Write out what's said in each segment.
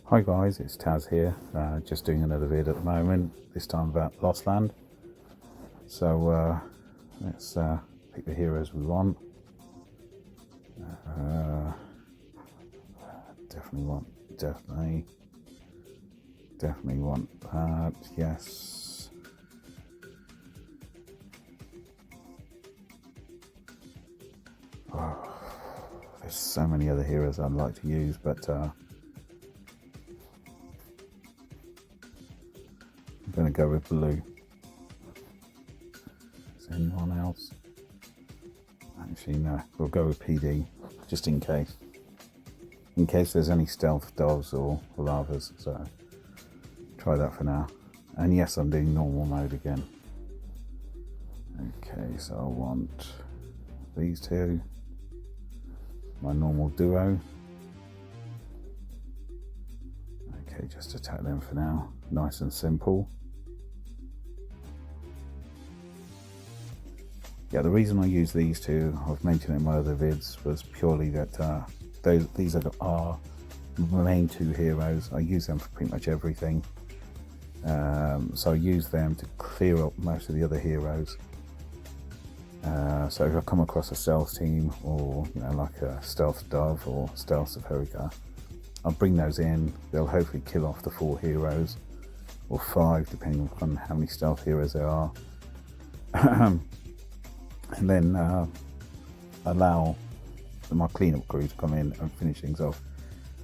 Hi guys, it's Taz here, just doing another vid at the moment, this time about Lost Land. So let's pick the heroes we want. Definitely want that, yes. There's so many other heroes I'd like to use, but I'm going to go with blue. Is there anyone else? Actually, no, we'll go with PD, just in case. In case there's any stealth doves or lavas, so try that for now. And yes, I'm doing normal mode again. Okay, so I want these two, my normal duo. Okay, just attack them for now, nice and simple. Yeah, the reason I use these two, I've mentioned it in my other vids, was purely that these are our main two heroes. I use them for pretty much everything. So I use them to clear up most of the other heroes. So if I come across a stealth team, or like a stealth dove or stealth Zephs, I'll bring those in. They'll hopefully kill off the 4 heroes, or 5 depending on how many stealth heroes there are. And then allow my cleanup crew to come in and finish things off.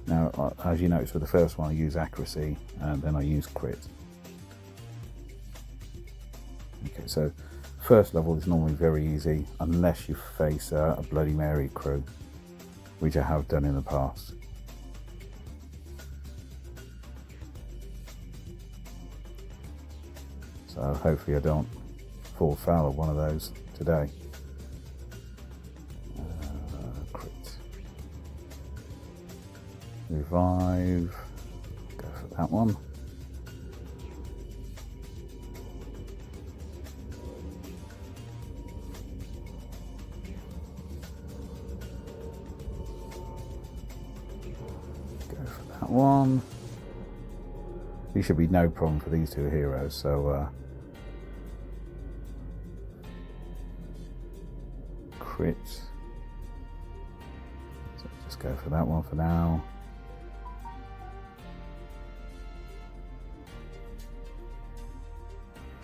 Now, as you notice, with the first one I use accuracy, and then I use crit. Okay, so first level is normally very easy, unless you face a Bloody Mary crew, which I have done in the past. So hopefully I don't fall foul of one of those today. Crit. Revive. Go for that one. Go for that one. These should be no problem for these two heroes, so crit. So just go for that one for now.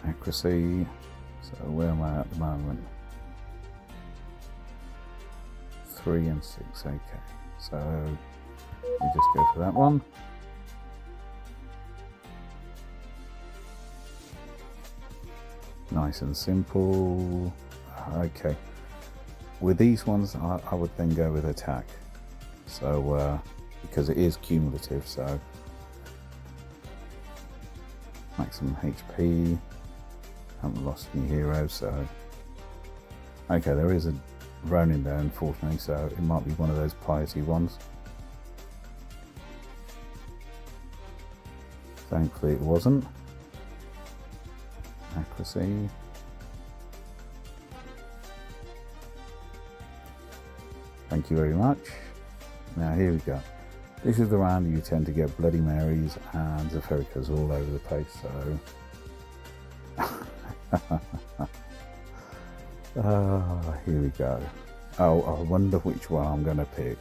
Accuracy. So where am I at the moment? 3 and 6. Okay. So we just go for that one. Nice and simple. Okay. With these ones, I would then go with attack. So because it is cumulative, so maximum HP. Haven't lost any heroes, so okay. There is a ronin there, unfortunately, so it might be one of those piety ones. Thankfully, it wasn't. Accuracy. Thank you very much. Now here we go. This is the round you tend to get Bloody Marys and Zephs all over the place, so here we go. Oh, I wonder which one I'm going to pick.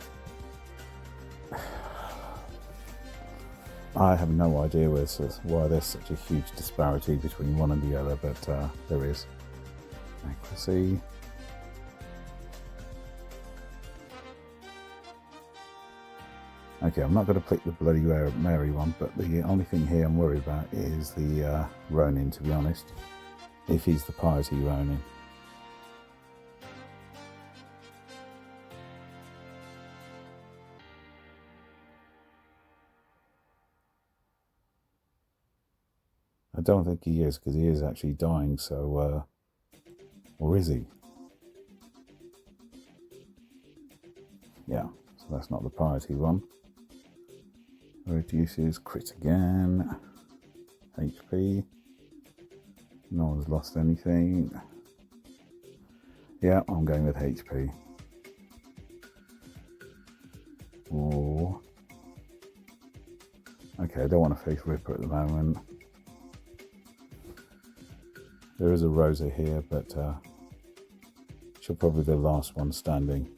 I have no idea why there's such a huge disparity between one and the other, but there is. Accuracy. Okay, I'm not going to pick the Bloody Mary one, but the only thing here I'm worried about is the ronin, to be honest, if he's the piety ronin. I don't think he is, because he is actually dying, so or is he? Yeah, so that's not the piety one. Reduces crit again. HP. No one's lost anything. Yeah, I'm going with HP. Or Okay, I don't want to face Ripper at the moment. There is a Whse here, but she'll probably be the last one standing.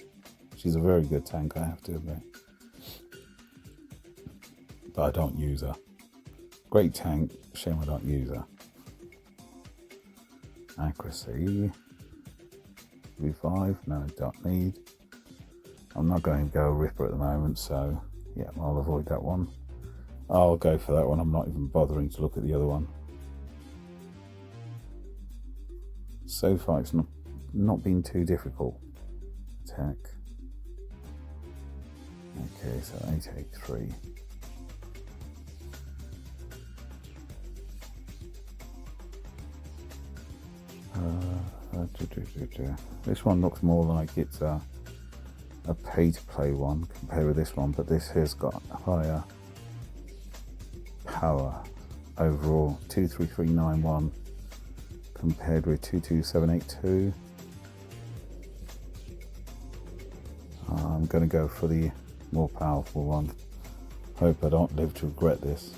She's a very good tank, I have to admit. But I don't use her. Great tank, shame I don't use her. Accuracy. V5, no, don't need. I'm not going to go Ripper at the moment, so yeah, I'll avoid that one. I'll go for that one, I'm not even bothering to look at the other one. So far it's not been too difficult. Attack. Okay, so 883. This one looks more like it's a pay-to-play one compared with this one, but this has got higher power overall. 23391 compared with 22782. I'm going to go for the more powerful one. Hope I don't live to regret this.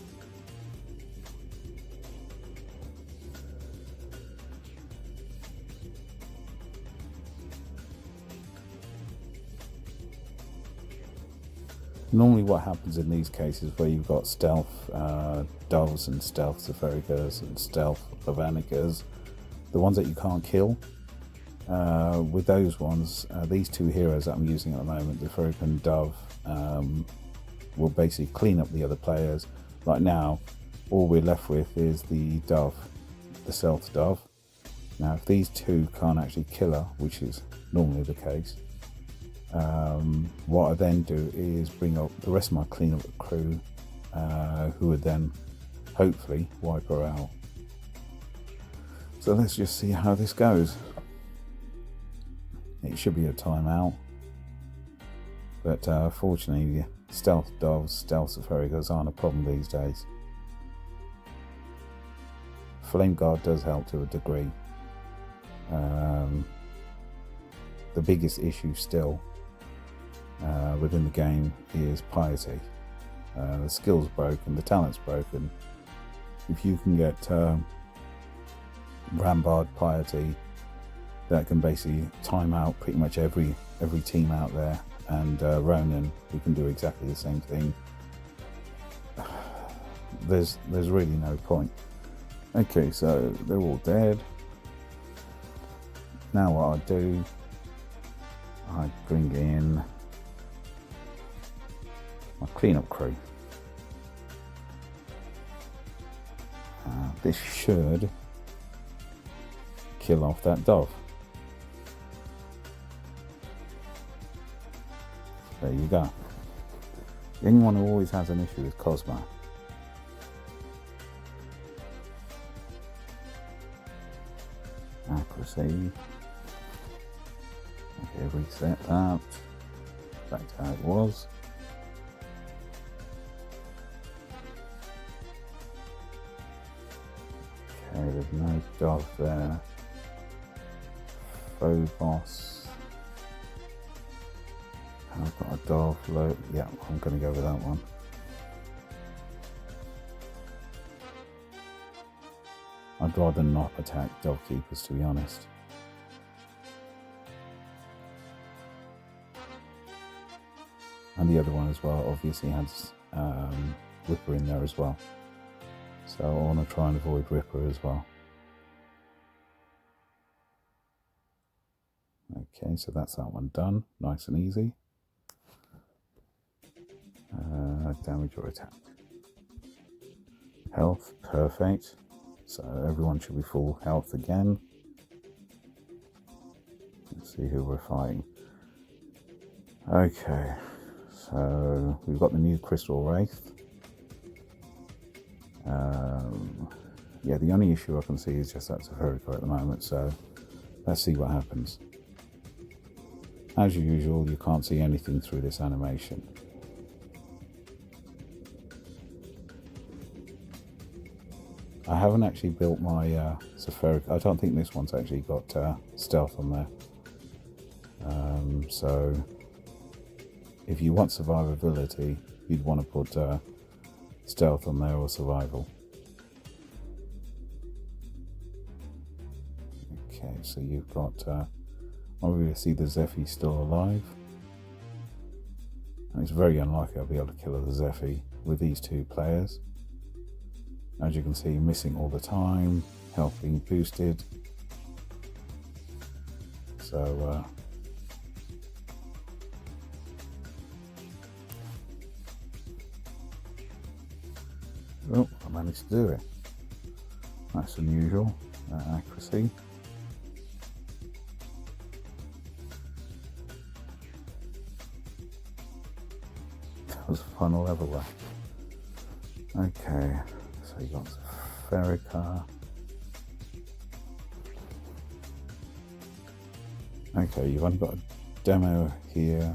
Normally what happens in these cases where you've got stealth doves and stealth Zephs and stealth Levanicas, the ones that you can't kill, with those ones, these two heroes that I'm using at the moment, the Zephs and Dove, will basically clean up the other players. Right now, all we're left with is the Dove, the stealth Dove. Now if these two can't actually kill her, which is normally the case, what I then do is bring up the rest of my cleanup crew, who would then hopefully wipe her out. So let's just see how this goes. It should be a timeout, but fortunately stealth doves, stealth Zephs aren't a problem these days. Flame Guard does help to a degree. The biggest issue still within the game is piety. The skill's broken, the talent's broken. If you can get Rambard piety, that can basically time out pretty much every team out there, and Ronin, who can do exactly the same thing. There's really no point. Okay, so they're all dead. Now what I do, I bring in my cleanup crew. This should kill off that dove. There you go. The only one who always has an issue is Cosmo. Accuracy. Okay, reset that. Back to how it was. Okay, there's no dove there. Phobos. I've got a dove low. Yeah, I'm going to go with that one. I'd rather not attack dove keepers, to be honest. And the other one as well obviously has Ripper in there as well. So I want to try and avoid Ripper as well. Okay, so that's that one done. Nice and easy. Damage or attack. Health, perfect. So everyone should be full health again. Let's see who we're fighting. Okay, so we've got the new Crystal Wraith. Yeah, the only issue I can see is just that Zephs at the moment, so let's see what happens. As usual, you can't see anything through this animation. I haven't actually built my Zephs. I don't think this one's actually got stealth on there. So if you want survivability, you'd want to put stealth on there or survival. Okay, so you've got obviously the zephs still alive. And it's very unlikely I'll be able to kill the zephy with these two players. As you can see, missing all the time, health being boosted. So oh, I managed to do it. That's unusual, accuracy. That was a fun level there. Okay, so you got Ferrica. Okay, you've only got a demo here.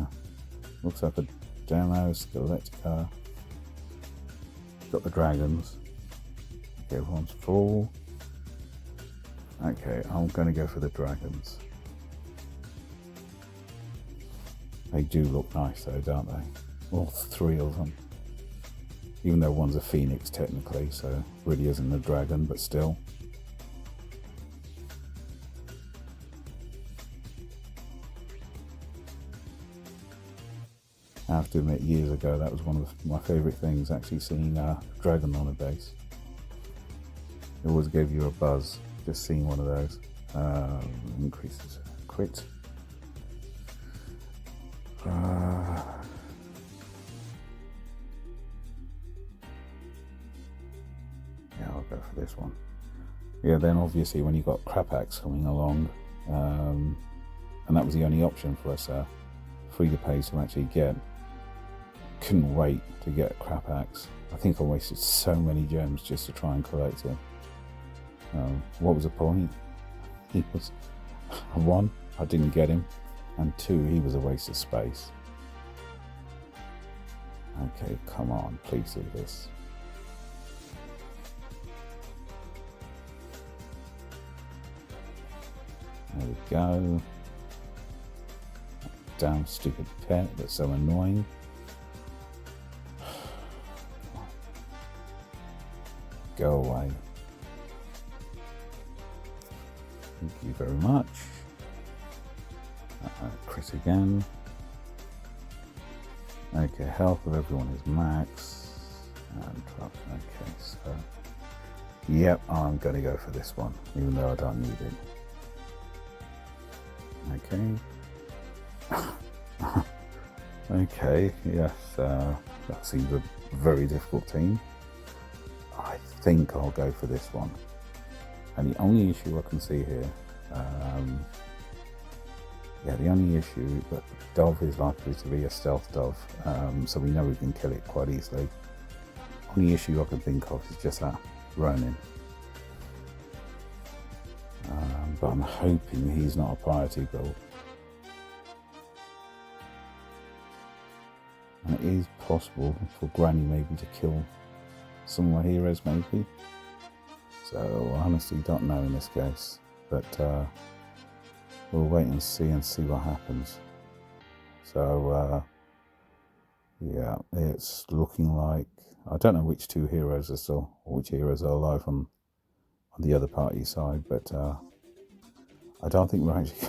Looks like a demo, Skeletica. Got the dragons. Okay, everyone's full. Okay, I'm going to go for the dragons. They do look nice though, don't they? All three of them. Even though one's a phoenix technically, so really isn't a dragon, but still. I have to admit, years ago, that was one of my favourite things, actually seeing a dragon on a base. It always gave you a buzz, just seeing one of those. Increases crit. Yeah, I'll go for this one. Yeah, then obviously when you got Crapax coming along, and that was the only option for us, free to pay to actually get. Couldn't wait to get Crapax. I think I wasted so many gems just to try and collect it. What was the point? He was one, I didn't get him, and two, he was a waste of space. Okay, come on, please do this. There we go. Damn stupid pet, that's so annoying. Go away. Thank you very much. Crit again. Okay, health of everyone is max. And okay, so yep, I'm gonna go for this one, even though I don't need it. Okay. Okay, yes, that seems a very difficult team. I think I'll go for this one. And the only issue I can see here, yeah, the only issue, but Dove is likely to be a stealth Dove, so we know we can kill it quite easily. Only issue I can think of is just that Ronin. But I'm hoping he's not a piety build. And it is possible for Granny maybe to kill some of my heroes maybe. So I honestly don't know in this case, but we'll wait and see what happens. So yeah, it's looking like, I don't know which two heroes are still, or which heroes are alive on the other party side, but I don't think we're actually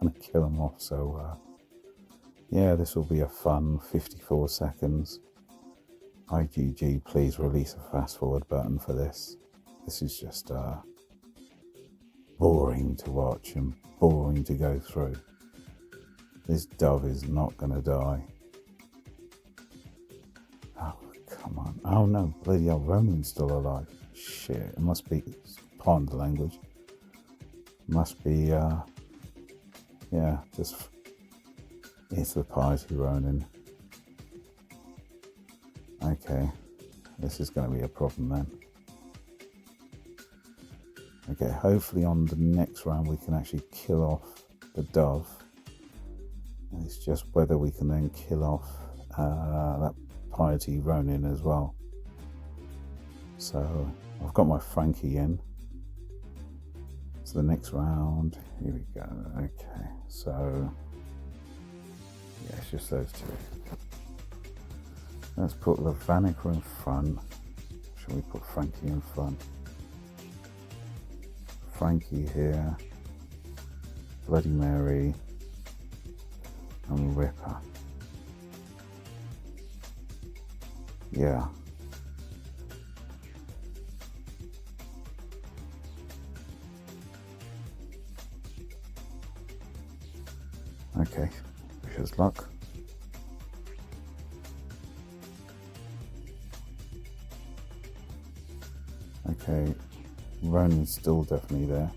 going to kill them off. So yeah, this will be a fun 54 seconds. IGG, please release a fast forward button for this. This is just boring to watch and boring to go through. This Dove is not going to die. Oh, come on. Oh no, bloody hell, Ronin's still alive. Shit, it must be, pardon the language. Must be, yeah, just, it's the piety Ronin. Okay, this is going to be a problem then. Okay, hopefully on the next round we can actually kill off the Dove. And it's just whether we can then kill off that piety Ronin as well. So I've got my Frankie in. So the next round, here we go. Okay, so yeah, it's just those two. Let's put Lavanica in front. Shall we put Frankie in front? Frankie here, Bloody Mary, and Ripper. Yeah. Okay, wish us luck. Okay, Ronin's still definitely there.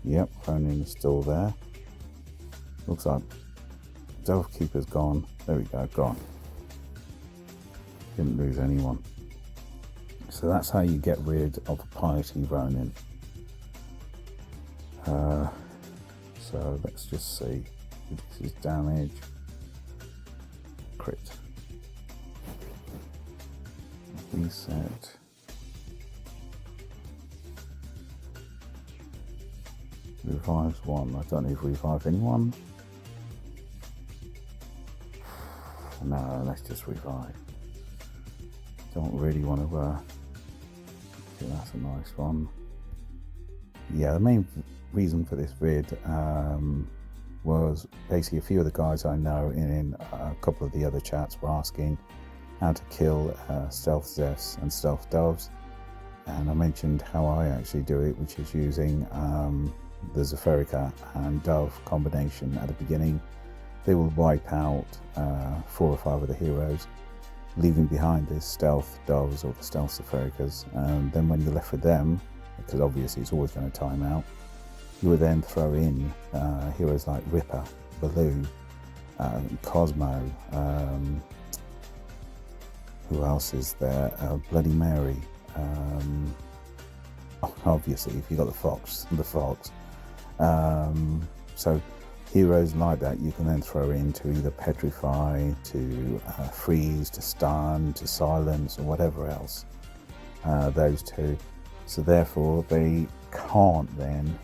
Yep, Ronin is still there. Looks like Delve Keeper's gone. There we go, gone. Didn't lose anyone. So that's how you get rid of a piety Ronin. So let's just see. This is damage. Crit. Reset. Revives one. I don't need to revive anyone. No, let's just revive. Don't really want to. Okay, that's a nice one. Yeah, the main reason for this vid was basically a few of the guys I know in a couple of the other chats were asking how to kill stealth zephs and stealth doves, and I mentioned how I actually do it, which is using the Zepherica and dove combination at the beginning. They will wipe out 4 or 5 of the heroes, leaving behind the stealth doves or the stealth Zephericas, and then when you're left with them, because obviously it's always going to time out, you would then throw in heroes like Ripper, Baloo, Cosmo, who else is there? Bloody Mary. Obviously, if you got the fox. So heroes like that you can then throw in to either petrify, to freeze, to stun, to silence, or whatever else. Those two. So therefore, they can't then.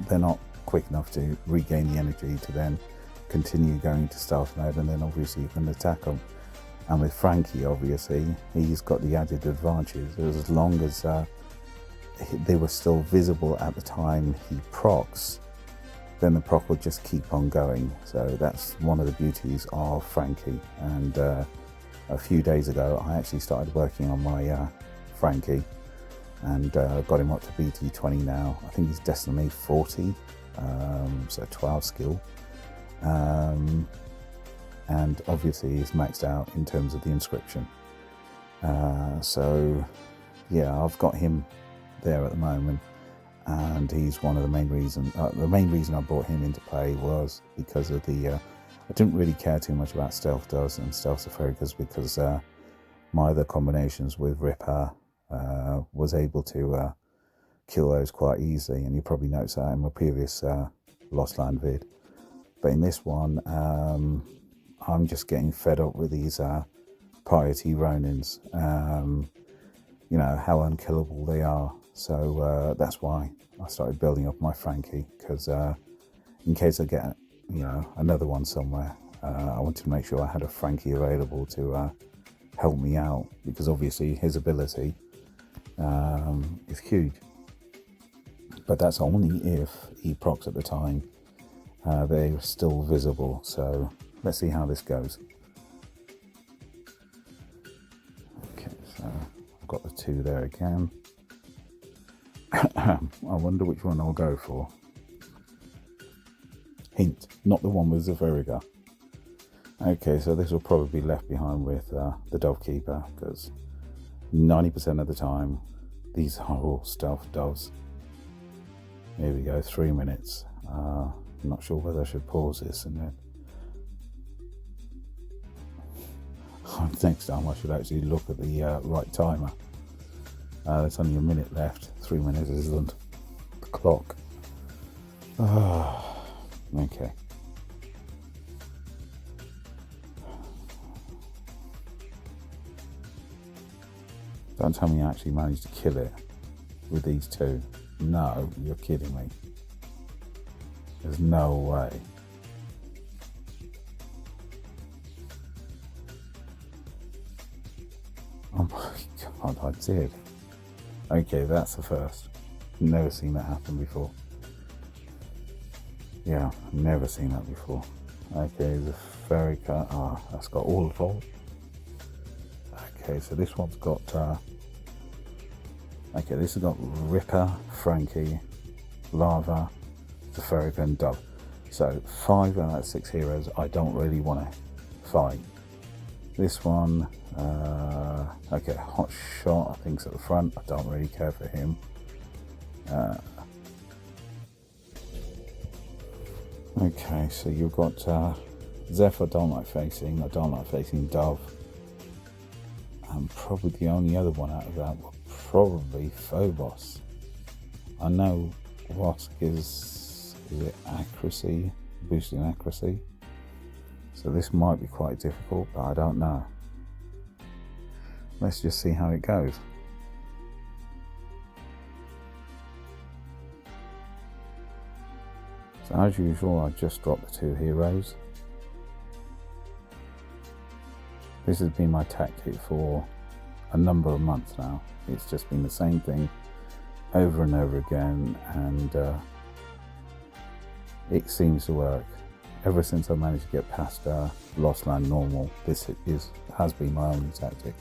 They're not quick enough to regain the energy to then continue going to stealth mode, and then obviously you can attack them. And with Frankie, obviously, he's got the added advantage. As long as they were still visible at the time he procs, then the proc will just keep on going. So that's one of the beauties of Frankie. And a few days ago, I actually started working on my Frankie, and got him up to BT 20 now. I think he's Destiny 40, so 12 skill. And obviously he's maxed out in terms of the inscription. So yeah, I've got him there at the moment, and he's one of the main reasons. The main reason I brought him into play was because of the. I didn't really care too much about stealth doves and stealth Zephericas, because my other combinations with Ripper was able to kill those quite easily, and you probably noticed that in my previous Lost Land vid. But in this one, I'm just getting fed up with these piety Ronins. You know how unkillable they are. So that's why I started building up my Frankie, because in case I get another one somewhere, I wanted to make sure I had a Frankie available to help me out, because obviously his ability is huge. But that's only if he procs at the time they're still visible. So let's see how this goes. Okay, so I've got the 2 there again. I wonder which one I'll go for. Hint, not the one with Zepherica. Okay, so this will probably be left behind with the Dove Keeper, because 90% of the time these are all stealth doves. Here we go, 3 minutes. I'm not sure whether I should pause this and then next time I should actually look at the right timer. There's only a minute left. 3 minutes isn't the clock. Okay. Don't tell me you actually managed to kill it with these 2. No, you're kidding me. There's no way. Oh my god, I did. Okay, that's the first. Never seen that happen before. Yeah, never seen that before. Okay, the fairy cut. Ah, that's got all of them. Okay, so this one's got. Okay, this has got Ripper, Frankie, Lava, Zefarica, and Dove. So 5 out of 6 heroes I don't really want to fight. This one, okay, Hot Shot, I think's at the front. I don't really care for him. Okay, so you've got Zeph. I don't like facing. I don't like facing Dove. And probably the only other one out of that will probably Phobos. I know Whse is it accuracy, boosting accuracy. So this might be quite difficult, but I don't know. Let's just see how it goes. So as usual, I just dropped the 2 heroes. This has been my tactic for a number of months now. It's just been the same thing over and over again, and it seems to work. Ever since I managed to get past Lost Land normal, this has been my only tactic.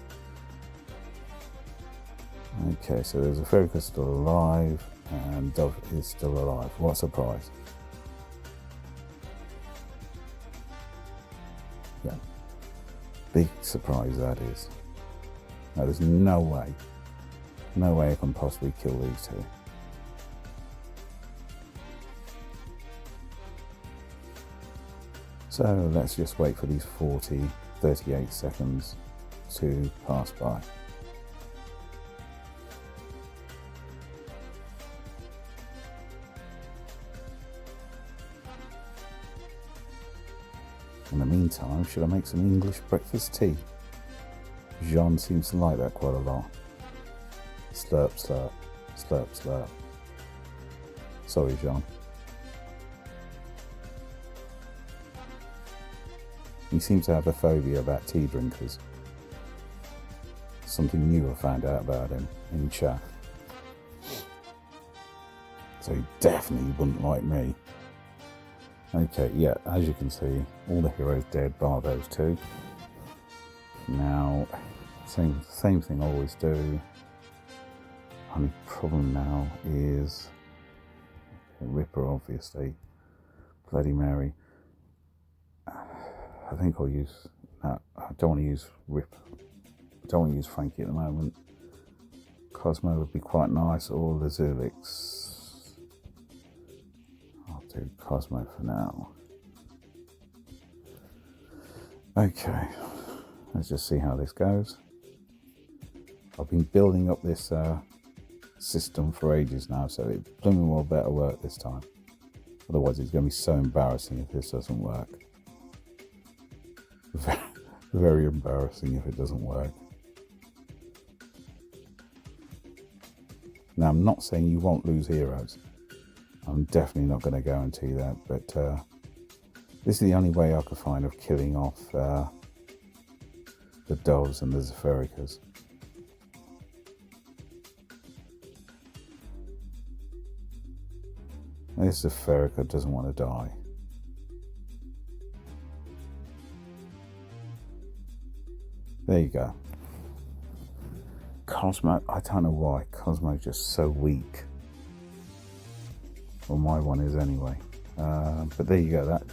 Okay, so there's a Focus still alive, and Dove is still alive. What a surprise. Yeah, big surprise that is. Now, there's no way I can possibly kill these 2. So let's just wait for these 38 seconds to pass by. In the meantime, should I make some English breakfast tea? Jean seems to like that quite a lot. Slurp, slurp, slurp, slurp. Sorry, Jean. He seems to have a phobia about tea drinkers. Something new I found out about him in chat. So he definitely wouldn't like me. Okay, yeah, as you can see, all the heroes dead bar those 2. Now, same thing I always do. Only problem now is Ripper, obviously. Bloody Mary. I think I'll use. No, I don't want to use Rip. I don't want to use Frankie at the moment. Cosmo would be quite nice, or the Zulix. I'll do Cosmo for now. Okay, let's just see how this goes. I've been building up this system for ages now, so it blooming well better work this time. Otherwise, it's going to be so embarrassing if this doesn't work. Very embarrassing if it doesn't work. Now, I'm not saying you won't lose heroes. I'm definitely not going to guarantee that, but this is the only way I could find of killing off the Doves and the Zefaricas. This Zefarica doesn't want to die. There you go. Cosmo, I don't know why. Cosmo's just so weak. Well, my one is anyway. But there you go. That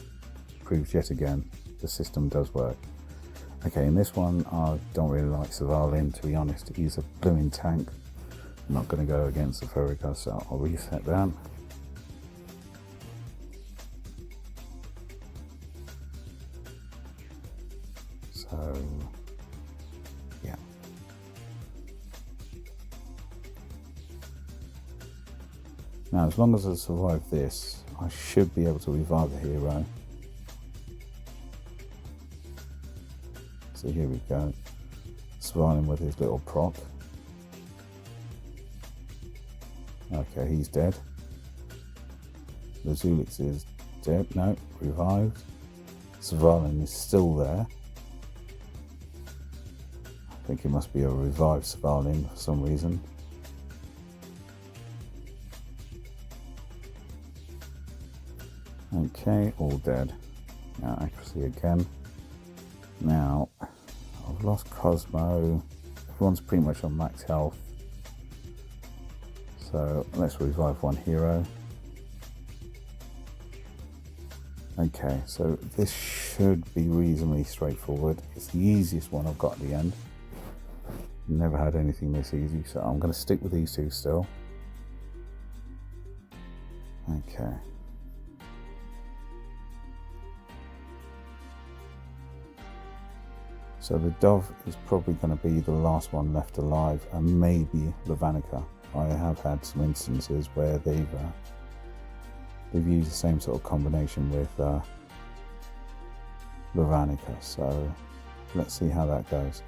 proves yet again the system does work. Okay, in this one, I don't really like Savalin, to be honest. He's a blooming tank. I'm not going to go against the Furica, so I'll reset that. So, yeah. Now, as long as I survive this, I should be able to revive the hero. So here we go. Surviving with his little proc. Okay, he's dead. The Zulix is dead. No, revived. Svalin is still there. think it must be a revived Svalin for some reason. Okay, all dead. Now accuracy again. Now, I've lost Cosmo. Everyone's pretty much on max health. So let's revive one hero. Okay, so this should be reasonably straightforward. It's the easiest one I've got at the end. Never had anything this easy, so I'm going to stick with these two still. Okay. So the dove is probably going to be the last one left alive, and maybe Lavanica. I have had some instances where they've used the same sort of combination with Lavanica, so let's see how that goes.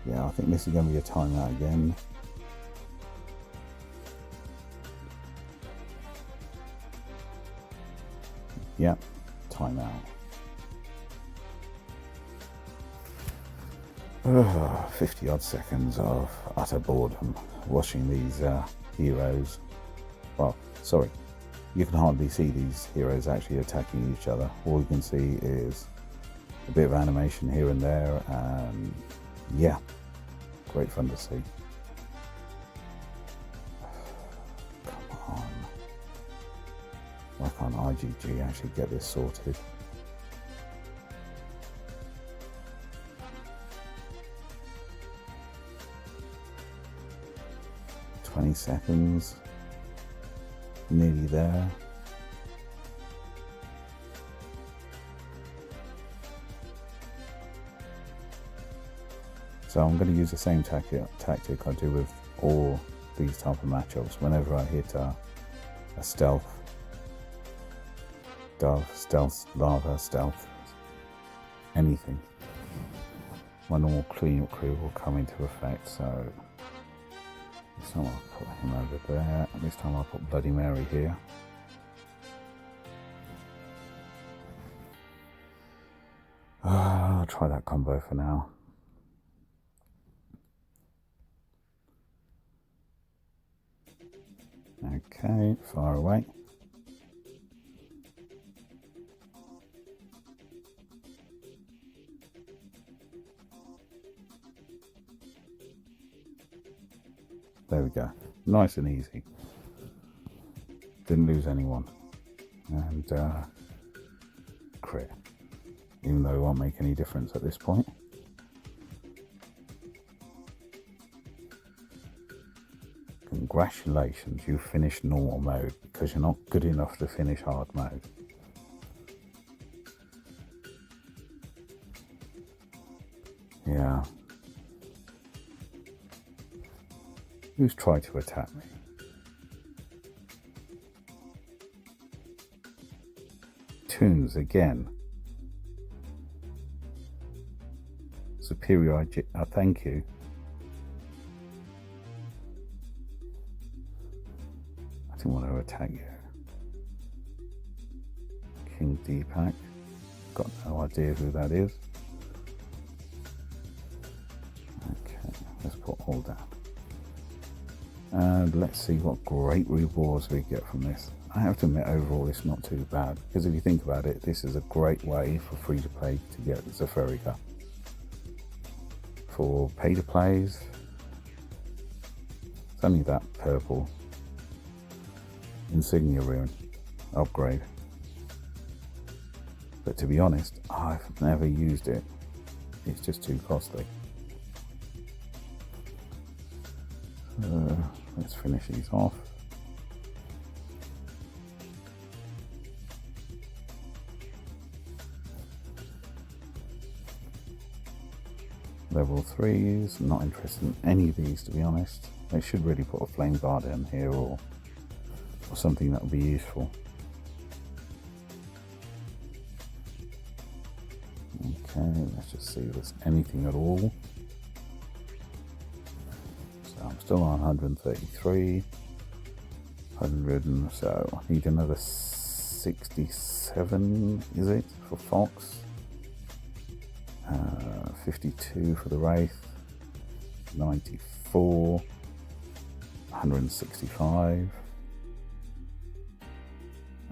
Yeah, I think this is going to be a timeout again. Yep, timeout. 50 odd seconds of utter boredom watching these heroes. Well, sorry, you can hardly see these heroes actually attacking each other. All you can see is a bit of animation here and there, and yeah, great fun to see. Come on, why can't IGG actually get this sorted? Seconds, nearly there. So I'm going to use the same tactic I do with all these type of matchups. Whenever I hit a stealth, dove, stealth, lava, stealth, anything, my normal cleanup crew will come into effect. So this time I'll put him over there, and this time I'll put Bloody Mary here. I'll try that combo for now. Okay, far away. There we go, nice and easy. Didn't lose anyone, and crit, even though it won't make any difference at this point. Congratulations, you finished normal mode because you're not good enough to finish hard mode. Yeah. Who's tried to attack me? Tunes again. Superior IG. Oh, thank you. I didn't want to attack you. King Deepak. Got no idea who that is. Okay, let's put all down. And let's see what great rewards we get from this. I have to admit, overall it's not too bad, because if you think about it, this is a great way for free to play to get Zepherica. For pay to plays, it's only that purple insignia rune upgrade. But to be honest, I've never used it. It's just too costly. Let's finish these off. Level 3s, not interested in any of these to be honest. They should really put a flame guard in here or something that would be useful. Okay, let's just see if there's anything at all. I'm still on 133, 100, and so I need another 67, is it, for Fox? 52 for the Wraith, 94, 165,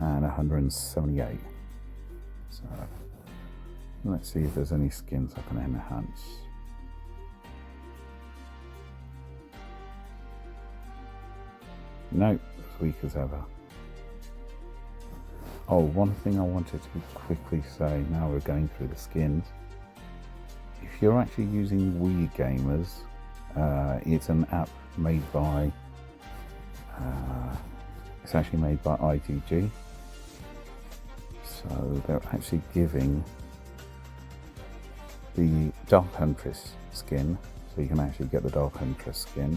and 178. So let's see if there's any skins I can enhance. Nope, as weak as ever. Oh, one thing I wanted to quickly say, now we're going through the skins. If you're actually using Whse gamers, it's an app made by, it's actually made by IGG. So they're actually giving the Dark Huntress skin, so you can actually get the Dark Huntress skin.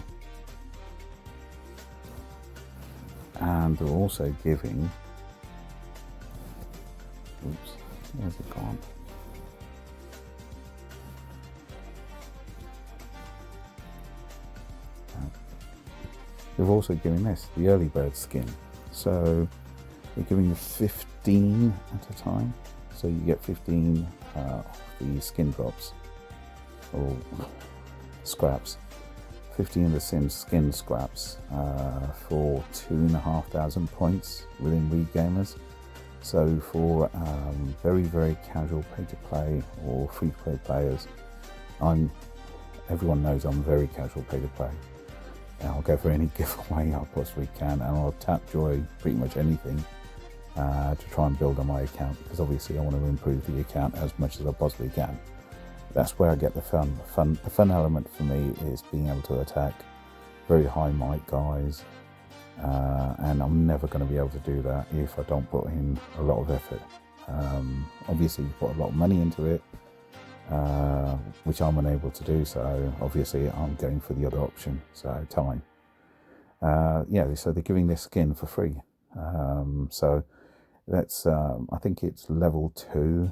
And they're also giving, oops, where's it gone? They're also giving this, the early bird skin. So they're giving you 15 at a time. So you get 15 of the skin drops, or scraps. 15 of the skin scraps for 2,500 points within Whse gamers. So for very, very casual pay-to-play or free-to-play players, everyone knows I'm very casual pay-to-play. I'll go for any giveaway I possibly can, and I'll tap joy pretty much anything to try and build on my account, because obviously I want to improve the account as much as I possibly can. That's where I get the fun. The fun element for me is being able to attack very high might guys, and I'm never going to be able to do that if I don't put in a lot of effort. Obviously you put a lot of money into it, which I'm unable to do, so obviously I'm going for the other option, so time. Yeah, so they're giving this skin for free. So that's, I think it's level 2,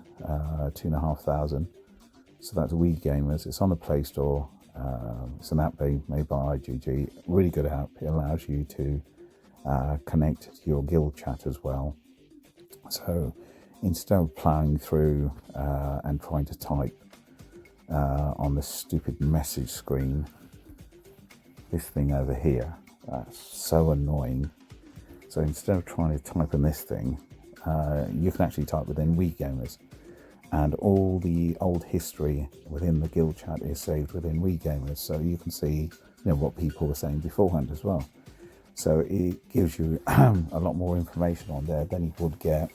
2,500. So that's Whse gamers. It's on the Play Store. It's an app made by IGG. Really good app. It allows you to connect to your guild chat as well. So instead of plowing through and trying to type on this stupid message screen, this thing over here, that's so annoying. So instead of trying to type in this thing, you can actually type within Whse gamers. And all the old history within the guild chat is saved within Whse gamers, so you can see, what people were saying beforehand as well. So it gives you a lot more information on there than you would get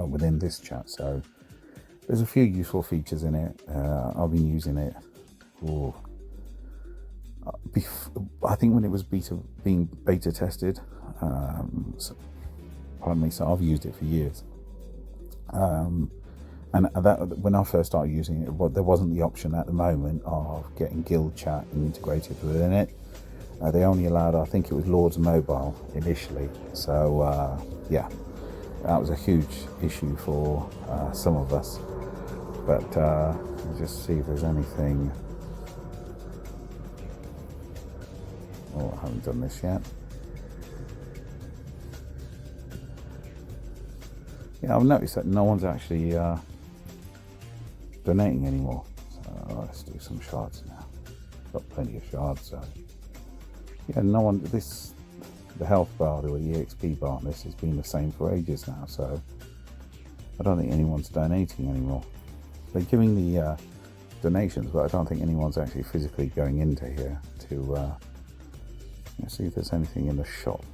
within this chat. So there's a few useful features in it. I've been using it for, I think when it was being beta tested. So I've used it for years. And that, when I first started using it, there wasn't the option at the moment of getting guild chat integrated within it. They only allowed, I think it was Lords Mobile initially. So yeah, that was a huge issue for some of us. But let's just see if there's anything. Oh, I haven't done this yet. Yeah, I've noticed that no one's actually donating anymore. So let's do some shards now. Got plenty of shards, so yeah, no one. The health bar or the EXP bar on this has been the same for ages now. So I don't think anyone's donating anymore. They're giving the donations, but I don't think anyone's actually physically going into here to. Let's see if there's anything in the shop.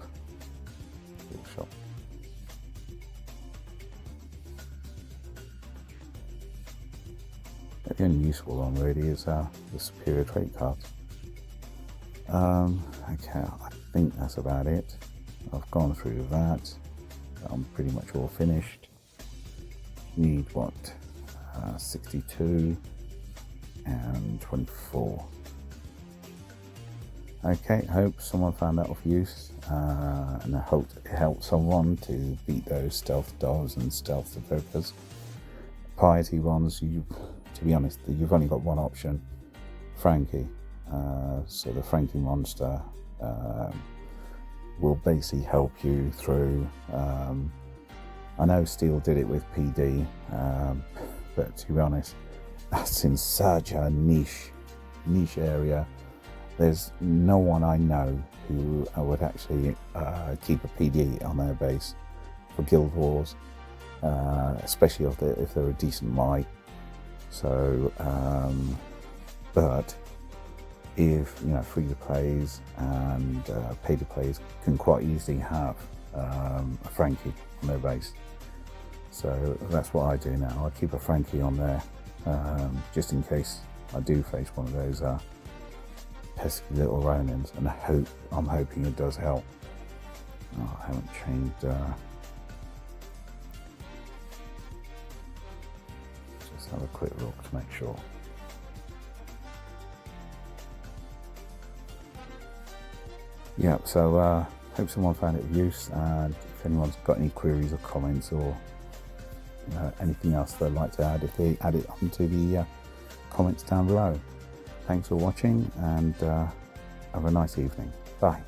The only useful one really is the superior trait cards. Okay, I think that's about it. I've gone through that. I'm pretty much all finished. Need what? 62 and 24. Okay, hope someone found that of use, and I hope it helped someone to beat those stealth dogs and stealth developers. Piety ones, to be honest, you've only got one option, Frankie. So the Frankie monster will basically help you through. I know Steel did it with PD, but to be honest, that's in such a niche area. There's no one I know who would actually keep a PD on their base for guild wars, especially if they're a decent Mai. So, but if free-to-plays and pay-to-plays can quite easily have a Frankie on their base. So that's what I do now. I keep a Frankie on there just in case I do face one of those pesky little ronins, and I'm hoping it does help. Oh, I haven't changed. Just have a quick look to make sure. Yeah, so hope someone found it of use, and if anyone's got any queries or comments or anything else they'd like to add, if they add it onto the comments down below. Thanks for watching, and have a nice evening. Bye.